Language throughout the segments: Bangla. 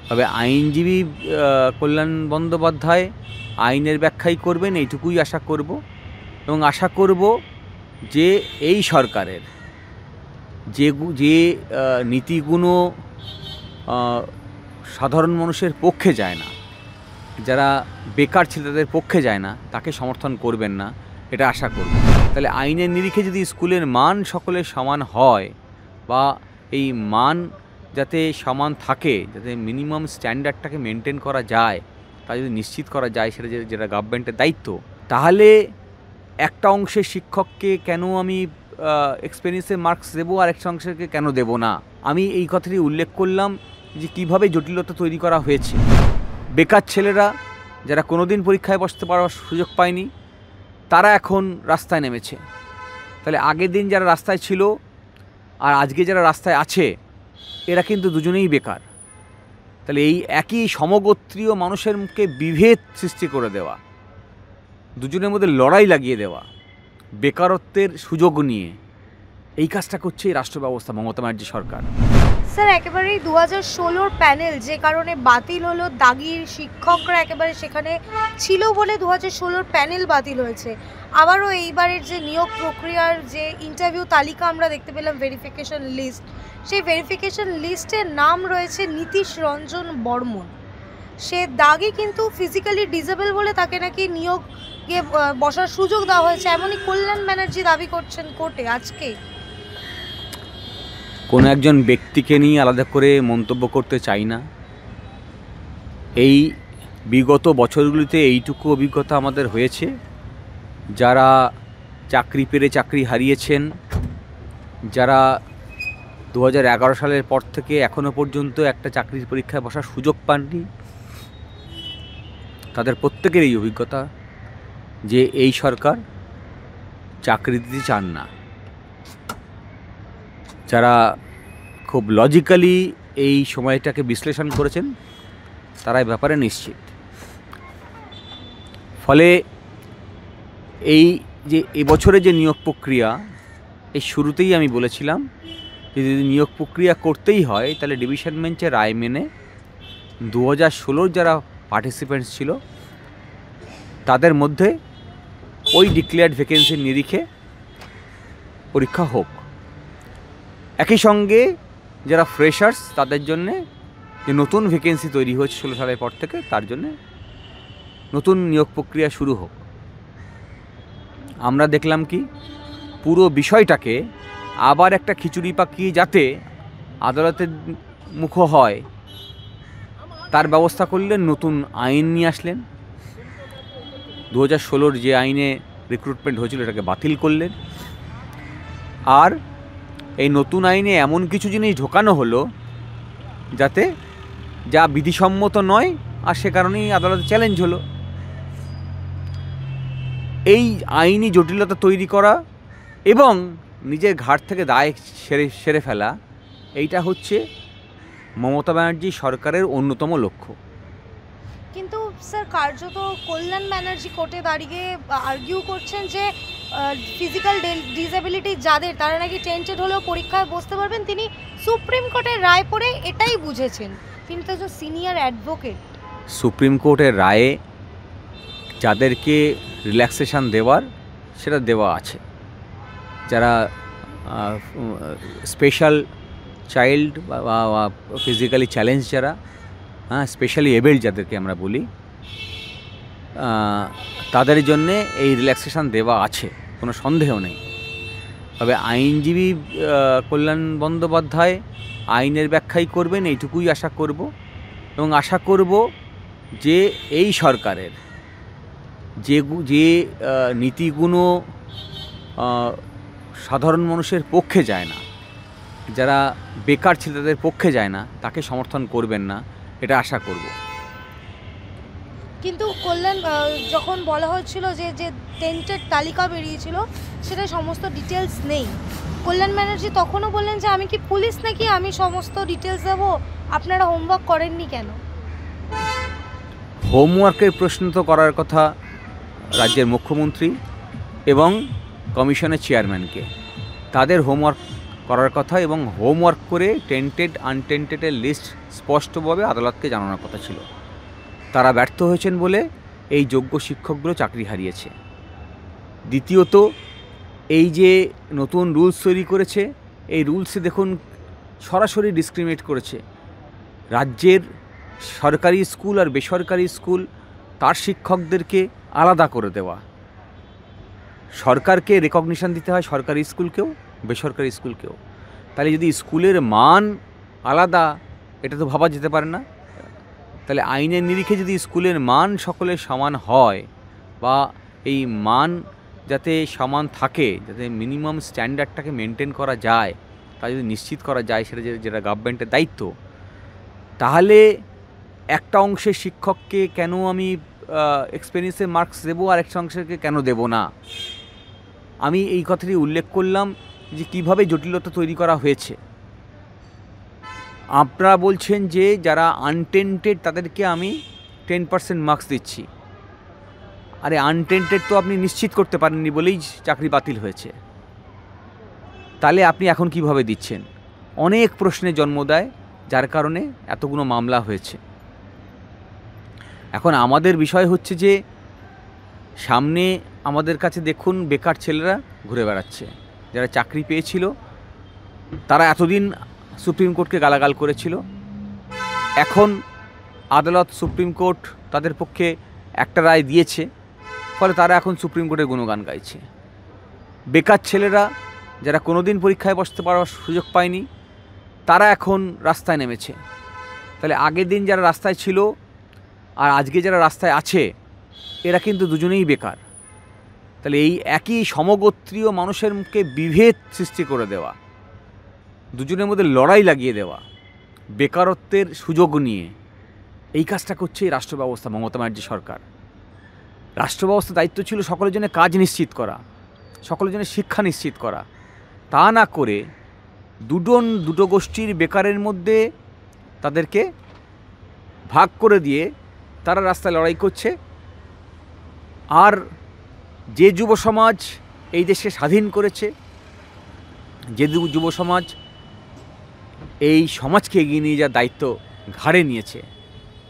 তবে আইনজীবী কল্যাণ বন্দ্যোপাধ্যায় আইনের ব্যাখ্যাই করবেন, এইটুকুই আশা করব। এবং আশা করব যে এই সরকারের যে নীতিগুলো সাধারণ মানুষের পক্ষে যায় না, যারা বেকার ছেলেদের পক্ষে যায় না, তাকে সমর্থন করবেন না, এটা আশা করব। তাহলে আইনের নিরিখে যদি স্কুলের মান সকলের সমান হয়, বা এই মান যাতে সমান থাকে, যাতে মিনিমাম স্ট্যান্ডার্ডটাকে মেনটেন করা যায়, তা যদি নিশ্চিত করা যায়, সেটা যেটা গভর্নমেন্টের দায়িত্ব, তাহলে একটা অংশের শিক্ষককে কেন আমি এক্সপেরিয়েন্সের মার্কস দেবো আর একটা অংশকে কেন দেব না? আমি এই কথাটি উল্লেখ করলাম যে কীভাবে জটিলতা তৈরি করা হয়েছে। বেকার ছেলেরা যারা কোনোদিন পরীক্ষায় বসতে পারার সুযোগ পায়নি, তারা এখন রাস্তায় নেমেছে। তাহলে আগের দিন যারা রাস্তায় ছিল আর আজকে যারা রাস্তায় আছে, এরা কিন্তু দুজনেই বেকার। তাহলে এই একই সমগোত্রীয় মানুষের মুখে বিভেদ সৃষ্টি করে দেওয়া, দুজনের মধ্যে লড়াই লাগিয়ে দেওয়া, বেকারত্বের সুযোগ নিয়ে, এই কাজটা করছে এই রাষ্ট্র ব্যবস্থা, মমতা ব্যানার্জি সরকার। স্যার, একেবারেই 2016 প্যানেল যে কারণে বাতিল হলো, দাগির শিক্ষকরা একেবারে সেখানে ছিল বলে 2016 প্যানেল বাতিল হয়েছে। আবারও এইবারের যে নিয়োগ প্রক্রিয়ার যে ইন্টারভিউ তালিকা আমরা দেখতে পেলাম, ভেরিফিকেশন লিস্ট, সেই ভেরিফিকেশন লিস্টের নাম রয়েছে নীতিশ রঞ্জন বর্মন। সে দাগি কিন্তু ফিজিক্যালি ডিসেবল বলে তাকে নাকি নিয়োগে বসার সুযোগ দেওয়া হয়েছে, এমনই কল্যাণ ব্যানার্জি দাবি করছেন কোর্টে আজকে। কোনো একজন ব্যক্তিকে নিয়ে আলাদা করে মন্তব্য করতে চাই না। এই বিগত বছরগুলিতে এইটুকু অভিজ্ঞতা আমাদের হয়েছে, যারা চাকরি পেরে চাকরি হারিয়েছেন, যারা 2011 সালের পর থেকে এখনও পর্যন্ত একটা চাকরির পরীক্ষায় বসার সুযোগ পাননি, তাদের প্রত্যেকের এই অভিজ্ঞতা যে এই সরকার চাকরি দিতে চান না। যারা খুব লজিক্যালি এই সময়টাকে বিশ্লেষণ করেছেন, তারা এই ব্যাপারে নিশ্চিত। ফলে এই যে এবছরে যে নিয়োগ প্রক্রিয়া, এই শুরুতেই আমি বলেছিলাম যে যদি নিয়োগ প্রক্রিয়া করতেই হয়, তাহলে ডিভিশন বেঞ্চের রায় মেনে 2016 যারা পার্টিসিপেন্টস ছিল, তাদের মধ্যে ওই ডিক্লেয়ার্ড ভ্যাকেন্সির নিরিখে পরীক্ষা হোক। একই সঙ্গে যারা ফ্রেশার্স, তাদের জন্যে যে নতুন ভ্যাকেন্সি তৈরি হয়েছে 16 সালের পর থেকে, তার জন্যে নতুন নিয়োগ প্রক্রিয়া শুরু হোক। আমরা দেখলাম কি, পুরো বিষয়টাকে আবার একটা খিচুড়ি পাকিয়ে যাতে আদালতের মুখ হয়, তার ব্যবস্থা করলেন, নতুন আইন নিয়ে আসলেন। 2016 যে আইনে রিক্রুটমেন্ট হয়েছিল, এটাকে বাতিল করলেন। আর এই নতুন আইনে এমন কিছু জিনিস ঢোকানো হলো যাতে যা বিধিসম্মত নয়, আর সে কারণেই আদালতে চ্যালেঞ্জ হলো। এই আইনি জটিলতা তৈরি করা এবং নিজের ঘাট থেকে দায় সেরে ফেলা, এইটা হচ্ছে মমতা ব্যানার্জি সরকারের অন্যতম লক্ষ্য। কিন্তু স্যার, কার্যত কল্যাণ ব্যানার্জি কোর্টে দাঁড়িয়ে আর্গিউ করছেন যে ফিজিক্যাল ডিসেবিলিটি যাদের, তারা নাকি টেন্টেড হলেও পরীক্ষায় বসতে পারবেন। তিনি সুপ্রিম কোর্টের রায় পড়ে এটাই বুঝেছেন। তিনি তো একজন সিনিয়র অ্যাডভোকেট। সুপ্রিম কোর্টের রায়ে যাদেরকে রিল্যাক্সেশন দেওয়ার, সেটা দেওয়া আছে। যারা স্পেশাল চাইল্ড বা ফিজিক্যালি চ্যালেঞ্জ, যারা স্পেশালি এবেল্ড যাদেরকে আমরা বলি, তাদের জন্যে এই রিল্যাক্সেশন দেওয়া আছে, কোনো সন্দেহ নেই। তবে আইনজীবী কল্যাণ বন্দ্যোপাধ্যায় আইনের ব্যাখ্যাই করবেন, এইটুকুই আশা করব। এবং আশা করব যে এই সরকারের যে নীতিগুলো সাধারণ মানুষের পক্ষে যায় না, যারা বেকার ছেলেদের পক্ষে যায় না, তাকে সমর্থন করবেন না, এটা আশা করব। কিন্তু কল্যাণ, যখন বলা হচ্ছিল যে যে টেন্টেড তালিকা বেরিয়েছিল, সেটা সমস্ত ডিটেলস নেই, কল্যাণ ব্যানার্জি তখনও বললেন যে আমি কি পুলিশ নাকি, আমি সমস্ত ডিটেলস দেবো, আপনারা হোমওয়ার্ক করেননি কেন? হোমওয়ার্কের প্রশ্ন তো করার কথা রাজ্যের মুখ্যমন্ত্রী এবং কমিশনের চেয়ারম্যানকে। তাদের হোমওয়ার্ক করার কথা এবং হোমওয়ার্ক করে টেন্টেড আনটেন্টেডের লিস্ট স্পষ্টভাবে আদালতকে জানানোর কথা ছিল। তারা ব্যর্থ হয়েছেন বলে এই যোগ্য শিক্ষকগুলো চাকরি হারিয়েছে। দ্বিতীয়ত, এই যে নতুন রুলস তৈরি করেছে, এই রুলসে দেখুন সরাসরি ডিসক্রিমিনেট করেছে। রাজ্যের সরকারি স্কুল আর বেসরকারি স্কুল তার শিক্ষকদেরকে আলাদা করে দেওয়া। সরকারকে রেকগনিশন দিতে হয় সরকারি স্কুলকেও বেসরকারি স্কুলকেও। তাহলে যদি স্কুলের মান আলাদা, এটা তো ভাবা যেতে পারে না। তাহলে আইনের নিরিখে যদি স্কুলের মান সকলের সমান হয় বা এই মান যাতে সমান থাকে, যাতে মিনিমাম স্ট্যান্ডার্ডটাকে মেনটেন করা যায়, তা যদি নিশ্চিত করা যায়, সেটা যেটা গভর্নমেন্টের দায়িত্ব, তাহলে একটা অংশের শিক্ষককে কেন আমি এক্সপেরিয়েন্সের মার্কস দেবো আর একটা অংশকে কেন দেব না? আমি এই কথাটি উল্লেখ করলাম যে কীভাবে জটিলতা তৈরি করা হয়েছে। আপনারা বলছেন যে যারা আনটেন্টেড তাদেরকে আমি 10% মার্কস দিচ্ছি। আরে আনটেন্টেড তো আপনি নিশ্চিত করতে পারেননি বলেই চাকরি বাতিল হয়েছে। তাহলে আপনি এখন কিভাবে দিচ্ছেন? অনেক প্রশ্নের জন্ম দেয়, যার কারণে এতগুলো মামলা হয়েছে। এখন আমাদের বিষয় হচ্ছে যে সামনে আমাদের কাছে দেখুন বেকার ছেলেরা ঘুরে বেড়াচ্ছে। যারা চাকরি পেয়েছিল তারা এতদিন সুপ্রিম কোর্টকে গালাগাল করেছিল, এখন আদালত সুপ্রিম কোর্ট তাদের পক্ষে একটা রায় দিয়েছে, ফলে তারা এখন সুপ্রিম কোর্টের গুণগান গাইছে। বেকার ছেলেরা যারা কোনোদিন পরীক্ষায় বসতে পারার সুযোগ পায়নি, তারা এখন রাস্তায় নেমেছে। তাহলে আগের দিন যারা রাস্তায় ছিল আর আজকে যারা রাস্তায় আছে, এরা কিন্তু দুজনেই বেকার। তাহলে এই একই সমগোত্রীয় মানুষের মুখে বিভেদ সৃষ্টি করে দেওয়া, দুজনের মধ্যে লড়াই লাগিয়ে দেওয়া বেকারত্বের সুযোগ নিয়ে, এই কাজটা করছে এই রাষ্ট্র ব্যবস্থা, মমতা ব্যানার্জি সরকার। রাষ্ট্র ব্যবস্থার দায়িত্ব ছিল সকলের জন্য কাজ নিশ্চিত করা, সকলের জন্য শিক্ষা নিশ্চিত করা। তা না করে দুটো গোষ্ঠীর বেকারের মধ্যে তাদেরকে ভাগ করে দিয়ে তারা রাস্তায় লড়াই করছে। আর যে যুব সমাজ এই দেশকে স্বাধীন করেছে, যে যুব সমাজ এই সমাজকে এগিয়ে নিয়ে যাওয়ার দায়িত্ব ঘাড়ে নিয়েছে,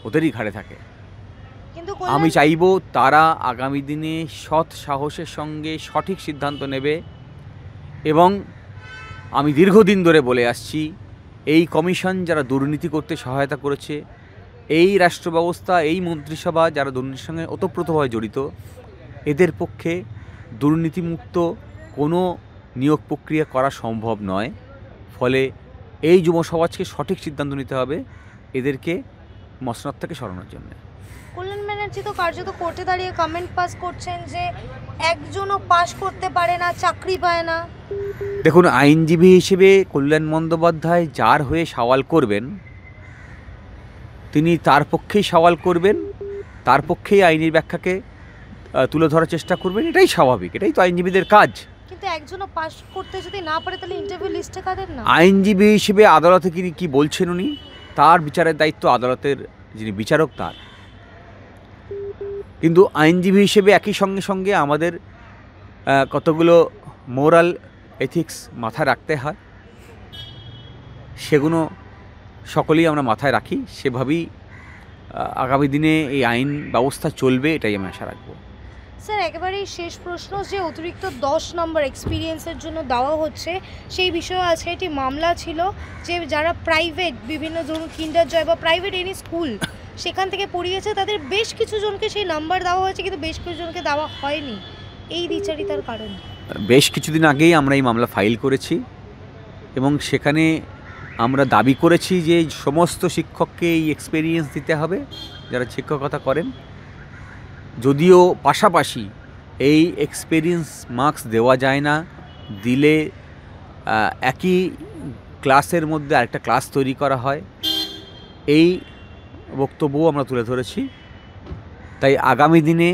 ওদেরই ঘাড়ে থাকে। কিন্তু আমি চাইব তারা আগামী দিনে সৎ সাহসের সঙ্গে সঠিক সিদ্ধান্ত নেবে। এবং আমি দীর্ঘদিন ধরে বলে আসছি, এই কমিশন যারা দুর্নীতি করতে সহায়তা করেছে, এই রাষ্ট্র ব্যবস্থা, এই মন্ত্রিসভা যারা দুর্নীতির সঙ্গে ওতপ্রোতভাবে জড়িত, এদের পক্ষে দুর্নীতিমুক্ত কোনো নিয়োগ প্রক্রিয়া করা সম্ভব নয়। ফলে এই যুব সমাজকে সঠিক সিদ্ধান্ত নিতে হবে এদেরকে মসনদ থেকে সরানোর জন্য। কল্যাণ ব্যানার্জি তো কার্যত কোর্টে দাঁড়িয়ে কমেন্ট পাস করছেন যে একজনও পাস করতে পারে না, চাকরি পায় না। দেখুন, আইনজীবী হিসেবে কল্যাণ বন্দ্যোপাধ্যায় যার হয়ে সওয়াল করবেন, তিনি তার পক্ষেই সওয়াল করবেন, তার পক্ষেই আইনের ব্যাখ্যাকে তুলে ধরার চেষ্টা করবেন। এটাই স্বাভাবিক, এটাই তো আইনজীবীদের কাজ। কিন্তু একজনও পাস করতে যদি না পারে, তাহলে ইন্টারভিউ লিস্টে কাদের না? আইনজীবী হিসেবে আদালতে তিনি কী বলছেন, উনি তার বিচারের দায়িত্ব আদালতের যিনি বিচারক তার। কিন্তু আইনজীবী হিসেবে একই সঙ্গে সঙ্গে আমাদের কতগুলো মোরাল এথিক্স মাথায় রাখতে হয়, সেগুলো সকলেই আমরা মাথায় রাখি। সেভাবেই আগামী দিনে এই আইন ব্যবস্থা চলবে, এটাই আমি আশা রাখবো। স্যার, একেবারেই শেষ প্রশ্ন, যে অতিরিক্ত 10 নম্বর এক্সপিরিয়েন্সের জন্য দেওয়া হচ্ছে, সেই বিষয়ে আজকে একটি মামলা ছিল যে যারা প্রাইভেট বিভিন্ন ধরুন কিন্ডার জয় বা প্রাইভেট এনি স্কুল সেখান থেকে পড়িয়েছে, তাদের বেশ কিছু জনকে সেই নাম্বার দেওয়া হয়েছে, কিন্তু বেশ কিছু জনকে দেওয়া হয়নি। এই দ্বিচারিতার কারণ? বেশ কিছুদিন আগেই আমরা এই মামলা ফাইল করেছি এবং সেখানে আমরা দাবি করেছি যে সমস্ত শিক্ষককে এই এক্সপেরিয়েন্স দিতে হবে যারা শিক্ষকতা করেন। যদিও পাশাপাশি এই এক্সপেরিয়েন্স মার্কস দেওয়া যায় না, দিলে একই ক্লাসের মধ্যে আরেকটা ক্লাস তৈরি করা হয়, এই বক্তব্যও আমরা তুলে ধরেছি। তাই আগামী দিনে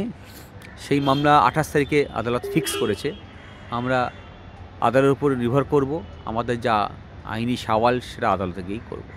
সেই মামলা 28 তারিখে আদালত ফিক্স করেছে। আমরা আদালতের উপর নির্ভর করব, আমাদের যা আইনি সওয়াল সেটা আদালতে গিয়েই করব।